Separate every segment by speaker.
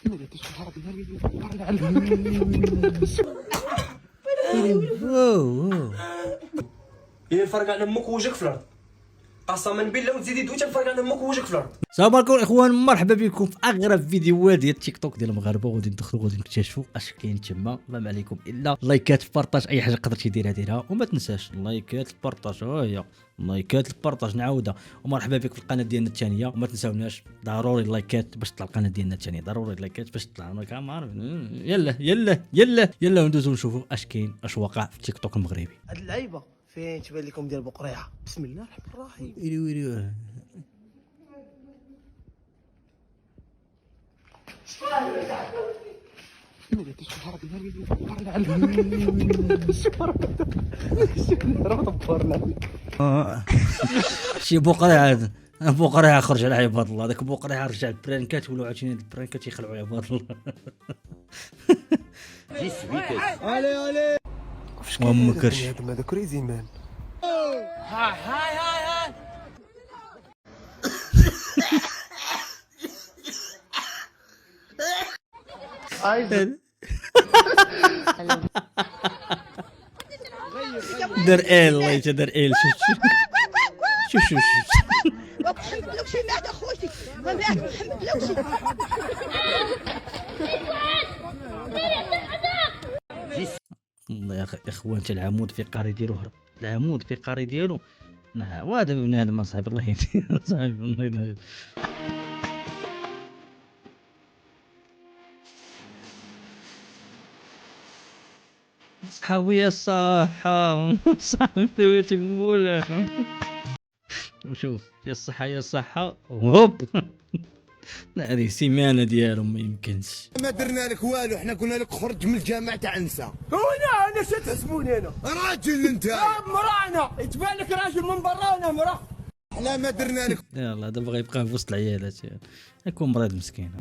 Speaker 1: إلا الفرق على امك ووجهك في الارض، قسما بالله وتزيدي دويت الفرق على امك ووجهك في الارض.
Speaker 2: السلام عليكم اخوان، مرحبا بكم في اغرب فيديوهات ديال التيك توك ديال المغاربه. غادي ندخلوا غادي نكتشفوا اش كاين تما. ما عليكم الا لايكات، بارطاج، اي حاجه قدرتي ديرها وما تنساش اللايكات، البارطاج. ها هي اللايكات، البارطاج، نعاودها. ومرحبا بك في القناه ديالنا الثانيه، وما تنساوناش ضروري اللايكات باش تطلع القناه ديالنا الثانيه، ضروري اللايكات باش تطلع. انا كاع ما عارف. يلا يلا يلا يلا ندوزو نشوفوا اش كاين، اش واقع في التيك توك المغربي.
Speaker 3: هاد اللعيبه فين تبان لكم ديال بقريعه؟ بسم الله الرحمن الرحيم.
Speaker 2: ويلي ويلي شي بقريعه، بقريعه خرج على عباد الله. داك بقريعه رجع البرانكات، ولاو عاوتاني البرانكات يخلعوا عباد الله. ما كرش
Speaker 3: هذا كريزي مان.
Speaker 2: دار ال الله يجا دار ال. شوف شوف شوف
Speaker 4: محمد بلوشي مات اخوتي، ما مات محمد بلوشي.
Speaker 2: والله يا اخوان، تا العمود في قاري ديالو هرب، العمود في قاري ديالو. وهذا بنادم صاحبي الله يهديه. صاحبي الله يهديه. صحابي يا الصحة، صاحبي دويت نقول وشوف يا الصحة يا الصحة هوب. لا هذه سيمانة ديالهم ما يمكنش.
Speaker 5: ما درنا لك والو، احنا قلنا لك خرج من الجامع تاع انسى.
Speaker 1: انا شو تحسبوني انا؟
Speaker 5: راجل انت.
Speaker 1: مرانا يتبان لك راجل من برانا مرا.
Speaker 5: احنا ما درنا لك.
Speaker 2: يلا هذا بغى يبقى في وسط العيالات، يكون مريض مسكين.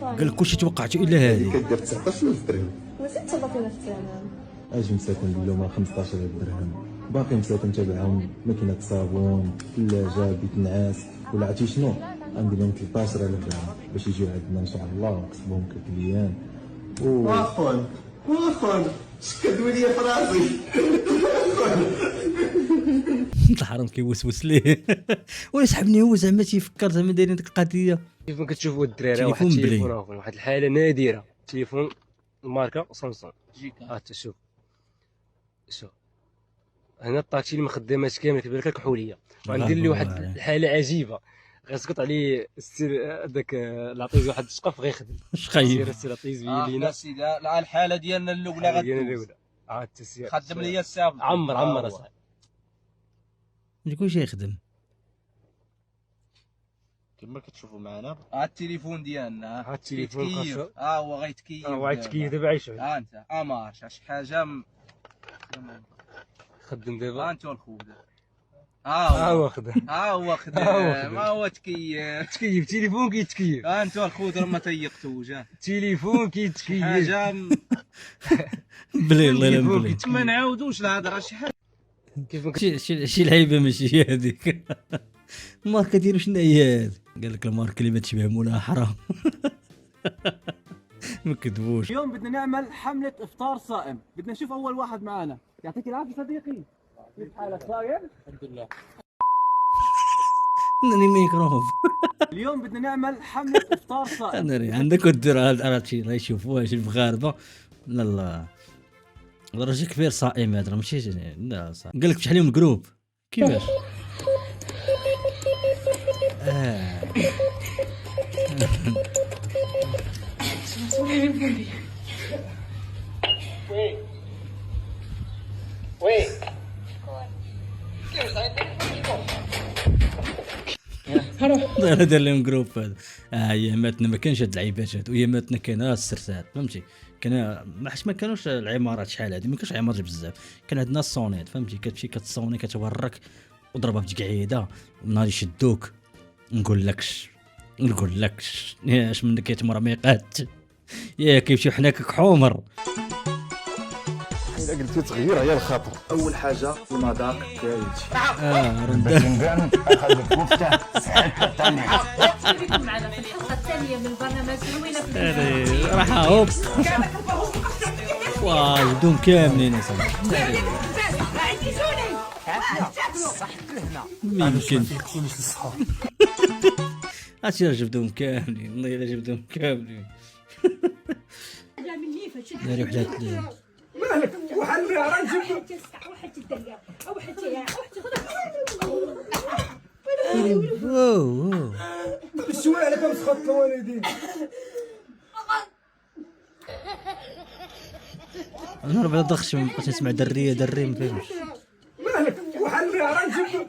Speaker 2: قال لك كلشي توقعته الا هذه.
Speaker 6: كدير 19 درهم.
Speaker 7: ماشي تصرفي في الثمن.
Speaker 6: اجي مساكن اليوم 15 درهم، باقي مساكن تبعهم ماكينه صابون، ثلاجه، بيت نعاس، ولا عرفتي شنو؟ عندي لهم 13000 درهم باش يجيو عندنا ان شاء الله ونكسبهم ككليان.
Speaker 5: واخون شكدوا لي في راسي.
Speaker 2: الحرام كيوسوس ليه. ويسحبني هو زعما تيفكر زعما دايرين ديك القضيه.
Speaker 1: كيف ما كتشوفوا الدراري، واحد
Speaker 2: تليفون بلي.
Speaker 1: التليفون واحد الحاله نادره، تليفون الماركه سامسونج جيكا. شوف هنا الطاكسي اللي مخدمات كامل كيبان لك الكحوليه، وغندير لي واحد الحاله عجيبه، غيسقط عليه السير داك العطيز واحد الشقف غيخدم.
Speaker 2: شخيب
Speaker 1: السير العطيز لينا
Speaker 8: سيدي. لا الحاله ديالنا الاولى غدوز.
Speaker 1: التسيير
Speaker 8: خدم لي السابق.
Speaker 1: عمر اصاحبي
Speaker 2: كلشي يخدم
Speaker 8: كما كتشوفوا معنا. التليفون ديالنا،
Speaker 1: ها التليفون
Speaker 8: كيتكيف.
Speaker 1: خاصو.
Speaker 8: هو غيتكيف.
Speaker 1: غيتكيف دابا عايش
Speaker 8: انت مارش شي حاجه
Speaker 1: خدم دابا.
Speaker 8: انت الخوف
Speaker 1: هو خدم.
Speaker 8: هو خدام. ما هو
Speaker 1: تكيف تليفون كيتكيف.
Speaker 8: انت الخوذ راه ما تيقتوش.
Speaker 1: تليفون كيتكيف
Speaker 8: حاجه
Speaker 2: بلي الله لا بلي.
Speaker 8: ما نعاودوش الهضره. شي حاجه
Speaker 1: كيف
Speaker 2: شي لعيبه ماشي هذيك. الماركه ديالو شنو هي هذه؟ قال لك الماركه اللي ما تشبه مولاها حرام. ما كذبوش.
Speaker 9: اليوم بدنا نعمل حملة إفطار صائم، بدنا نشوف أول واحد معانا. يعطيك العافية صديقي. كيف حالك؟ صايم؟ الحمد لله.
Speaker 2: ميكروف.
Speaker 9: اليوم بدنا نعمل حملة إفطار صائم.
Speaker 2: عندك الدر هذا شي لا يشوفوها شي المغاربه. لا لا راجل كبير صائم هذا ماشي. لا صائم. قال لك شحال يوم الجروب كيفاش؟ انا دار لهم جروب هذا. اياماتنا ما كانش هاد اللعيبات هادو، اياماتنا كان السرسات فهمتي. كان ما كانوش العمارات شحال هادي، ما كانش عمارات بزاف، كان عندنا الصونيت فهمتي. كتمشي كتصوني كتورك وضربها في تقعيده ونهار يشدوك. نقول لكش اش منك يا تمر ميقات يا كيمشيو حناك كحومر.
Speaker 5: قلتي تغير هي الخاطر.
Speaker 8: اول حاجه المذاق كاينتي
Speaker 2: رندان
Speaker 5: اخذ مفتاح ساعتها ثاني
Speaker 7: بكم معنا في الحلقه الثانيه من برنامج روينا في
Speaker 2: راح هوب واو بدون كاملين اصلا يمكن اش جبدهم كاملين والله الا جبدهم كاملين داري وحدات
Speaker 5: مالك وحل يا راجل
Speaker 2: واو
Speaker 5: شوي عليك مسخط الوالدين.
Speaker 2: انا ربع ضخش ما بقيتش نسمع دري ما فهمتش
Speaker 5: مالك وحل يا راجل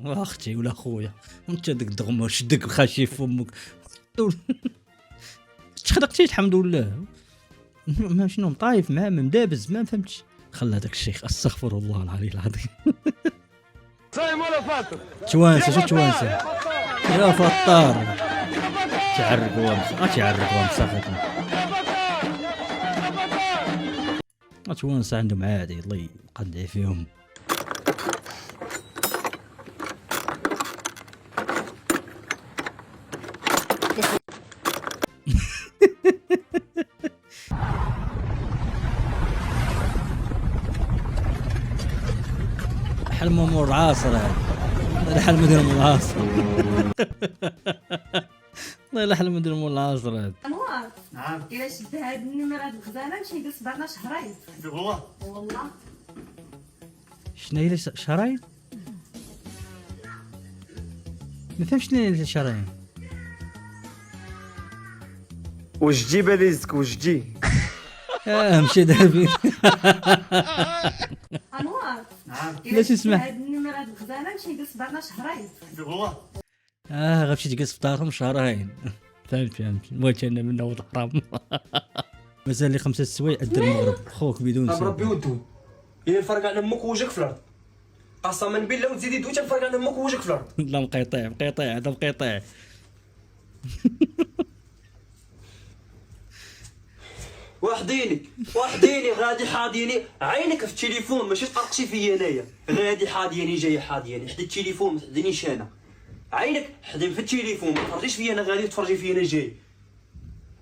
Speaker 2: اختي ولا خويا وانت ديك الدغمه شدك خاشي فمك تخلقتي الحمد لله ما شنو طايف مع مدابز ما فهمتش خلى هذاك الشيخ استغفر الله العلي العظيم
Speaker 5: صايم ولا فاطر
Speaker 2: توانسه شو توانسه يا فطار تعرقوا مساختنا توانسه عندهم عادي الله يقدع فيهم حلم امور العاصر هذا حلم مدير امور العاصر والله لا حلم مدير امور العاصر هذا
Speaker 4: انوار نعم الا شد هاد النمره هاد الغزاله نمشي نجلس برنا شهرين والله
Speaker 2: شنو هي شرايين ما فهمتش شنو هي شرايين
Speaker 8: واش تجي باليزك واش تجي
Speaker 2: مشي دابين
Speaker 4: انوار
Speaker 2: نعم لاش اسمع
Speaker 4: هاد النمره هاد الغزاله نمشي نجلس برنا شهرين
Speaker 2: غتمشي تجلس في دارهم شهرين فهمت بغيت انا منه ولد الحرام مازال لي 5 سوايع ادى المغرب خوك بدون سبب
Speaker 10: ربي ودود الا الفرق على امك ووجهك في الارض قسما بالله وتزيدي دويت الفرق على امك ووجهك في الارض
Speaker 2: لا مقيطيع هذا مقيطيع
Speaker 10: وحديني غادي حاضيني عينك في التليفون ماشي تقرقشي فيا انايا غادي حاضيني جاي حاضيني حدي التليفون ما تحدينيش انا عينك حدي في التليفون ما تفرجيش فيا انا غادي تفرجي فيا انا جاي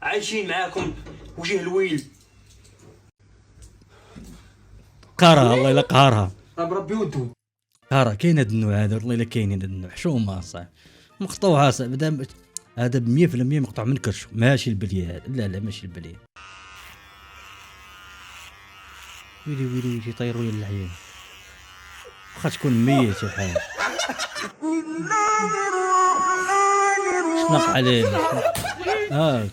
Speaker 10: عايشين معاكم وجه الويل
Speaker 2: قهرها الله الا قهرها
Speaker 10: ربي ودود
Speaker 2: قهرها كاين هاد النوع هذا والله الا كاينين هاد النوع حشومه صاحبي مقطوعه صاحبي هذا ب 100% مقطوع من كرشو ماشي البليه هذا لا ماشي البليه ويلي يطيروا لي العيال واخا تكون ميت شي حاجه شنق عليه هاك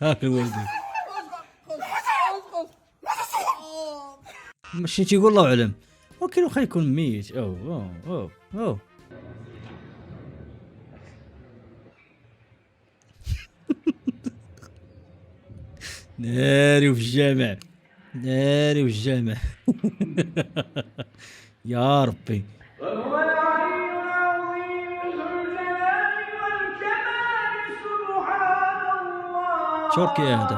Speaker 2: هاك الولد ماشي تيقول الله اعلم ولكن واخا يكون ميت او ناري وفي الجامع يا ربي شوركي هذا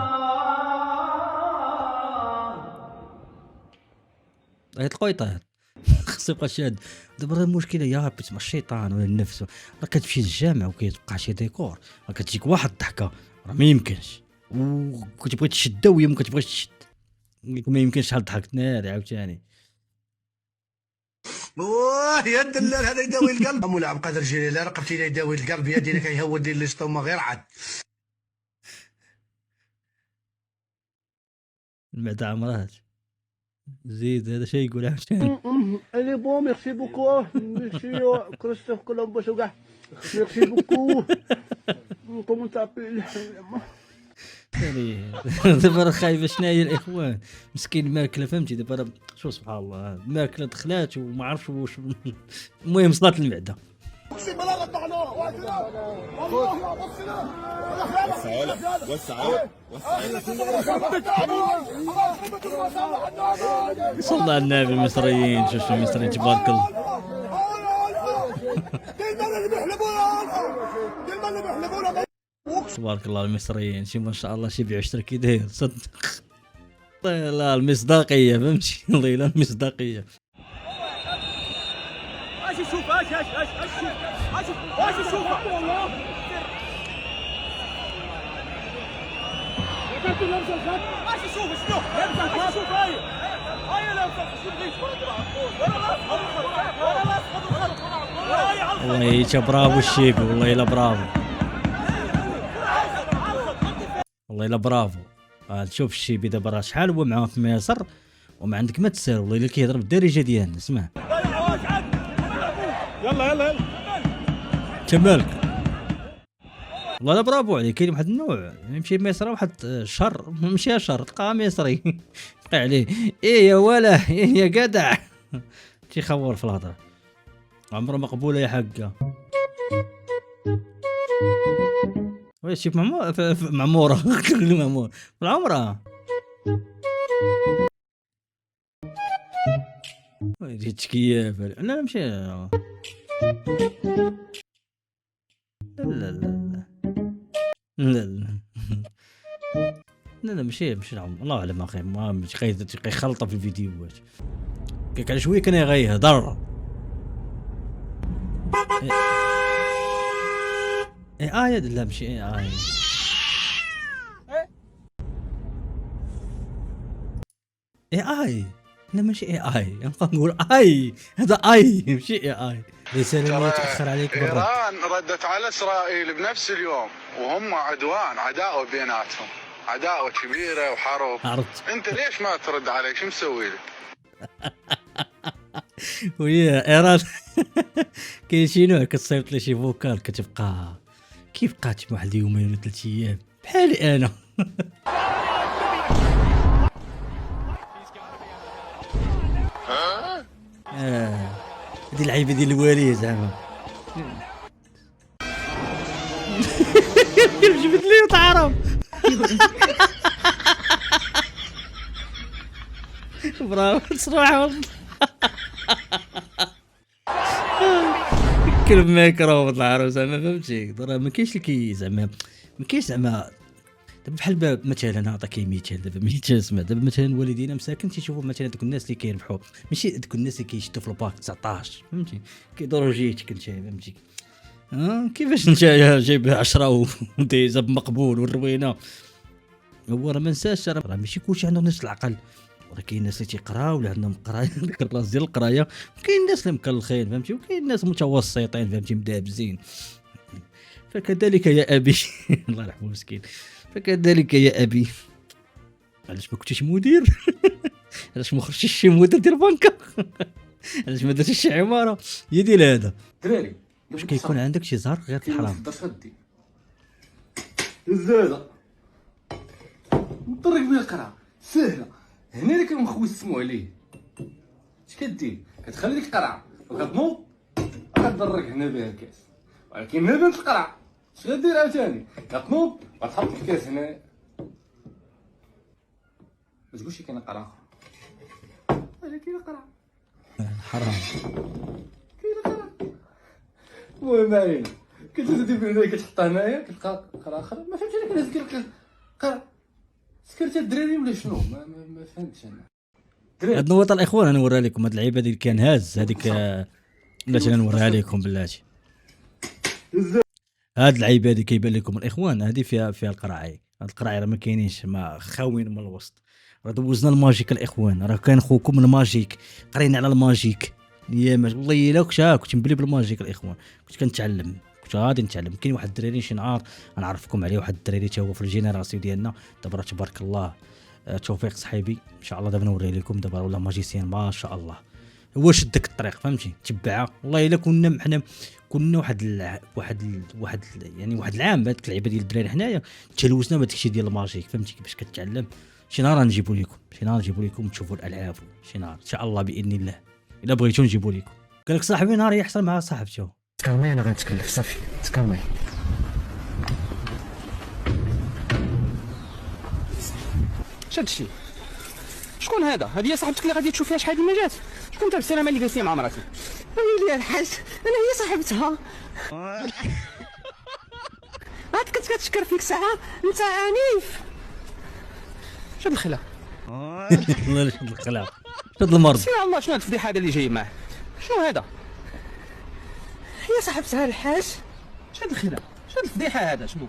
Speaker 2: هاد القويطات خصو يبقى شاد دابا المشكله يا ربي تسمى الشيطان ولا النفس راه كتمشي للجامع وكيتوقع شي ديكور راه كتجيك واحد الضحكه راه ما يمكنش وكتبغي تشدها وهي ما كتبغيش تشد ما يمكنش شحال ضحكت ناري عاوتاني
Speaker 5: واه يا الدلال هذا يداوي القلب مولا عبد القادر الجليلي رقبتي لا يداوي القلب يا ديالك كيهود لي الاستوما غير عاد
Speaker 2: المعده عمرات زيد هذا شيء يقول عاوتاني
Speaker 3: الي بون ميرسي بوكو مسيو كريستوف كولومبوس وكاع ميرسي بوكو كومون تابيل
Speaker 2: دابا خايفه شناهي الاخوان مسكين ماكله فهمتي دابا شو سبحان الله ماكله دخلات وما عرفش واش المهم صلات المعده
Speaker 3: اقسم بالله قطعناه والله يا
Speaker 2: صلى على النبي. المصريين شوف المصريين تبارك الله. تبارك الله المصريين. شوف ما شاء الله شي بيع اشتري كي داير صدق. لا المصداقيه فهمتي. والله لا المصداقيه.
Speaker 9: اش شوف اش شوف
Speaker 2: والله يا برافو الشيبي. والله لا برافو. والله لا برافو. شوف الشيبي دابا راه شحال هو معاه في مصر وما عندك ما تسال. والله الا كيهضر بالدارجه ديالنا. اسمع
Speaker 9: يلا
Speaker 2: كمالك. والله لا برافو عليك. كاين واحد النوع يمشي مصر واحد شر مشى شر تلقاه مصري تلقى عليه ايه يا ولا ايه يا جدع. تيخور في الهضره عمره مقبوله يا حقه. وي شوف معموره معمور بالعمره. وي جيت كياف. لا مشي. لا لا لا لا لا لا ماشي العمر. الله اعلم اخي. ما مشي كيخلطها في الفيديوهات. كيك على شويه كان غيهضر. ايه لا ماشي ايه لا ماشي نبقى نقول هذا ماشي رسالة يتأخر عليك بالرد.
Speaker 5: إيران ردت على إسرائيل بنفس اليوم وهم عدوان عداوة بيناتهم عداوة كبيرة وحرب.
Speaker 2: عرفت.
Speaker 5: أنت ليش ما ترد عليك؟ شو مسوي لك؟
Speaker 2: ويا إيران كاين شي نوع كتصيفط لي شي فوكال كتبقى كيف بقات واحد يومين ولا 3 ايام بحالي أنا. هذه العيبه ديال الواليه زعما. جبت لي وتعرف. برافو صراحه. كل ميكرو طلع زعما فهمتي. راه ما كاينش اللي زعما ما كاينش زعما. دابا بحال مثلا نعطيك مثال. دابا مثال اسمع. دابا مثلا والدينا مساكن تيشوفوا مثلا دوك الناس اللي كيربحوا ماشي دوك الناس اللي كيشدوا في الباك 19 فهمتي كيدوروا جيتك انت فهمتي. كيفاش انت جايب 10 ودايزه بمقبول والروينه. هو راه ما نساش راه ماشي كلشي عندهم نفس العقل. راه كاين الناس اللي تيقراو ولا عندهم قرايه ديك الراس ديال القرايه وكاين الناس اللي مكلخين فهمتي وكاين الناس متوسطين فهمتي مدابزين. فكذلك يا ابي الله يرحمه مسكين. فكذلك يا ابي. علاش ما كنتيش مدير؟ علاش ما خرجتيش شي مدير ديال البنكه؟ علاش ما درتيش شي عماره؟ هي ديال هذا
Speaker 8: دراري
Speaker 2: واش كيكون عندك شي زهر غير في الحرام؟
Speaker 8: الزاده نطرق بها القرعه سهله. هنا اللي كانوا مخوي يسموا عليه. اش كدير؟ كتخلي ديك القرعه وكتنوض وكتدرك هنا بها الكاس. ولكن هنا بنت القرعه اش غدير عاوتاني؟ كتنوض وتحط الكاس هنا. ما تقولش كاين قرعه اخرى. كاين قرعه
Speaker 2: حرام.
Speaker 8: كاين قرعه. المهم علينا كتزيد بهنايا كتحطها هنايا كتلقى قرعه اخرى. ما فهمتش انا كنهز قرعه سكرت الدراري ولا شنو؟ ما فهمتش انا.
Speaker 2: هاد نوط الاخوان انا نوريها لكم. هاد اللعيبه اللي كان هاز هذيك بلاتي نوريها لكم بلاتي. هاد اللعيبه هادي كيبان لكم الاخوان هادي فيها القراعي. هاد القراعي راه ما كاينينش ما خاويين من الوسط. راه دوزنا الماجيك الاخوان. راه كان خوكم الماجيك قرينا على الماجيك ايامات. والله الا كنت مبلي بالماجيك الاخوان. كنت كنتعلم كنت غادي نتعلم. كاين واحد الدراري شي نهار غنعرفكم عليه. واحد الدراري تا هو في الجينيراسيون ديالنا دابا تبارك الله. توفيق صحيبي ان شاء الله دابا نوري لكم. دابا ولا ماجيسيان ما شاء الله. هو شدك الطريق فهمتي تبعها. والله الا كنا حنا كنا واحد العام بهذيك اللعيبه ديال الدراري حنايا تلوثنا بهذاك الشيء ديال الماجيك فهمتي كيفاش كتعلم. شي نهار نجيبوا لكم تشوفوا الالعاب. شي نهار ان شاء الله باذن الله الا بغيتو نجيبوا لكم. قال لك صاحبي نهار يحصل مع صاحبته
Speaker 9: تكرمي انا غنتكلف صافي تكرمي. شادشي شكون هذا؟ هذه هي صاحبتك اللي غادي تشوف فيها شحال ما جات؟ شكون انت بالسلامه اللي جالسين مع مراتي؟
Speaker 4: هي لي الحاج انا هي صاحبتها. عاد كنت كتشكر فيك ساعه انت عنيف.
Speaker 9: شاد الخلا
Speaker 2: والله شد الخلع شد المرض.
Speaker 9: سير الله شنو هاد الفضيحه هذا اللي جاي معاه؟ شنو هذا؟
Speaker 4: هي صاحبتها الحاج.
Speaker 9: شاد الخلا شاد الفضيحه هذا شنو؟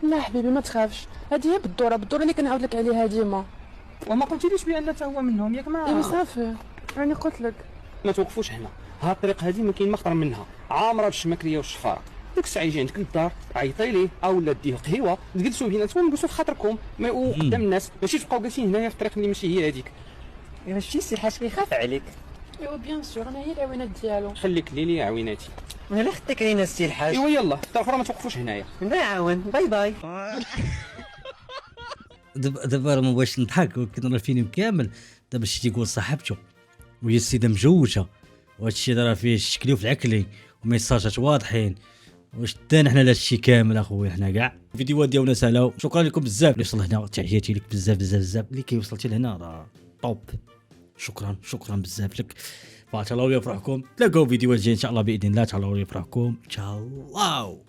Speaker 11: لا حبيبي ما تخافش، هذه هي بالدوره اللي كنعاود لك عليها ديما.
Speaker 9: وما قلتيليش بان حتى هو منهم ياك ما
Speaker 11: اي صافي راني قلت لك.
Speaker 9: ما توقفوش هنا، ها الطريق هذه ما كاين ما خطر منها، عامره بالشمكريه والشفاره. ديك الساعه يجي عندك للدار عيطي ليه اولا ديه قهوه تجلسوا بيناتكم وجلسوا في خاطركم قدام الناس، ماشي تبقاو جالسين هنايا في الطريق اللي ماشي هي هذيك.
Speaker 4: ماشي سي الحاج كيخاف عليك.
Speaker 11: ايوا بيان سور انا هي العوينات ديالو.
Speaker 9: خليك ليلي عويناتي.
Speaker 4: انا خدتك لينا السي الحاج.
Speaker 9: ايوا يلا حتى الاخرى ما توقفوش هنايا.
Speaker 4: نعاون باي باي.
Speaker 2: دابا راه ما بغيتش نضحك ولكن راه الفيلم كامل دابا شتي يقول صاحبته وهي السيده مجوجه وهذا الشيء راه فيه الشكلي وفي العكلي وميساجات واضحين. واش دانا حنا لهادشي كامل اخويا حنا كاع الفيديوهات ديالنا سهله. شكرا لكم بزاف اللي وصل هنا، تحياتي لك بزاف بزاف بزاف اللي كيوصلتي لهنا راه طوب. شكرا بزاف لك. فان شاء الله يفرحكم، تلاقوا فيديوهات جايه ان شاء الله باذن الله. تهلاو يفرحكم ان شاء الله.